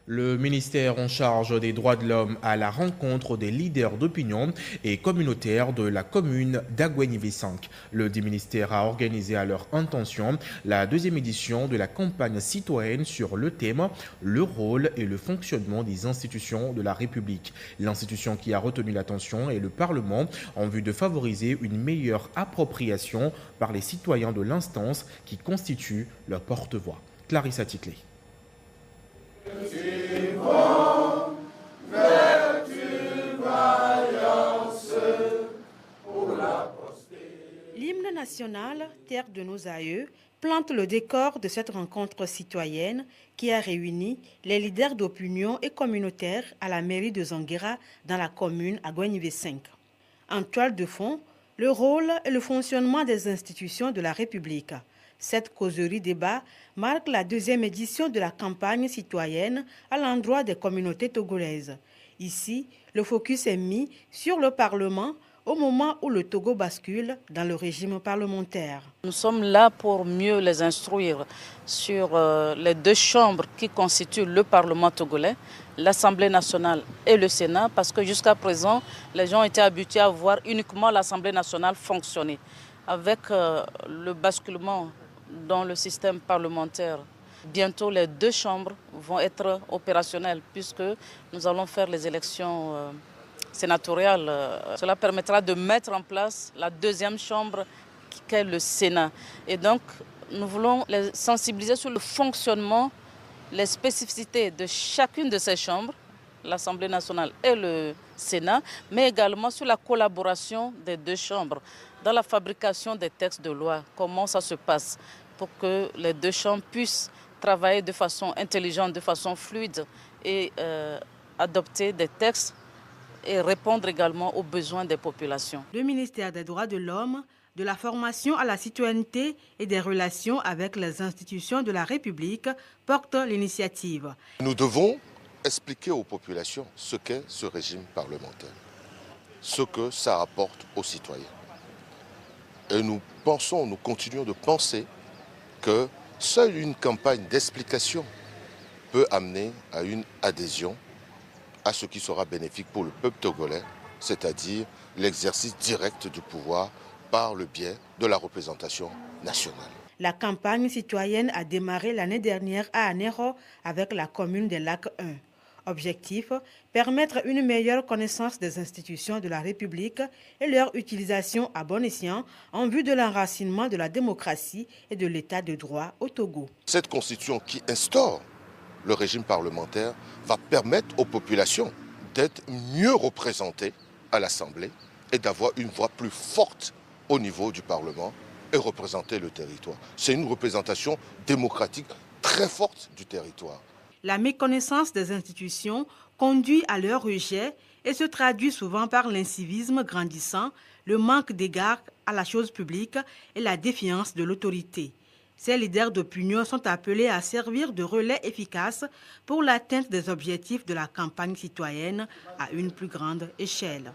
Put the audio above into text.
Le ministère en charge des droits de l'homme à la rencontre des leaders d'opinion et communautaires de la commune d'Aguenivé-5. Le dit ministère a organisé à leur intention la deuxième édition de la campagne citoyenne sur le thème « Le rôle et le fonctionnement des institutions de la République ». L'institution qui a retenu l'attention est le Parlement en vue de favoriser une meilleure appropriation par les citoyens de l'instance qui constitue leur porte-voix. Clarissa Titley. L'hymne national, terre de nos aïeux, plante le décor de cette rencontre citoyenne qui a réuni les leaders d'opinion et communautaires à la mairie de Zanguera dans la commune Aguenivé 5. En toile de fond, le rôle et le fonctionnement des institutions de la République. Cette causerie débat marque la deuxième édition de la campagne citoyenne à l'endroit des communautés togolaises. Ici, le focus est mis sur le Parlement au moment où le Togo bascule dans le régime parlementaire. Nous sommes là pour mieux les instruire sur les deux chambres qui constituent le Parlement togolais, l'Assemblée nationale et le Sénat, parce que jusqu'à présent, les gens étaient habitués à voir uniquement l'Assemblée nationale fonctionner. Avec le basculement dans le système parlementaire, bientôt les deux chambres vont être opérationnelles puisque nous allons faire les élections sénatoriales. Cela permettra de mettre en place la deuxième chambre qu'est le Sénat. Et donc, nous voulons les sensibiliser sur le fonctionnement, les spécificités de chacune de ces chambres, l'Assemblée nationale et le Sénat, mais également sur la collaboration des deux chambres dans la fabrication des textes de loi, comment ça se passe pour que les deux chambres puissent travailler de façon intelligente, de façon fluide et adopter des textes et répondre également aux besoins des populations. Le ministère des droits de l'homme, de la formation à la citoyenneté et des relations avec les institutions de la République porte l'initiative. Nous devons expliquer aux populations ce qu'est ce régime parlementaire, ce que ça apporte aux citoyens. Et nous continuons de penser que seule une campagne d'explication peut amener à une adhésion à ce qui sera bénéfique pour le peuple togolais, c'est-à-dire l'exercice direct du pouvoir par le biais de la représentation nationale. La campagne citoyenne a démarré l'année dernière à Anéro avec la commune des Lacs 1. Objectif, permettre une meilleure connaissance des institutions de la République et leur utilisation à bon escient en vue de l'enracinement de la démocratie et de l'état de droit au Togo. Cette constitution qui instaure le régime parlementaire va permettre aux populations d'être mieux représentées à l'Assemblée et d'avoir une voix plus forte au niveau du Parlement et représenter le territoire. C'est une représentation démocratique très forte du territoire. La méconnaissance des institutions conduit à leur rejet et se traduit souvent par l'incivisme grandissant, le manque d'égard à la chose publique et la défiance de l'autorité. Ces leaders d'opinion sont appelés à servir de relais efficace pour l'atteinte des objectifs de la campagne citoyenne à une plus grande échelle.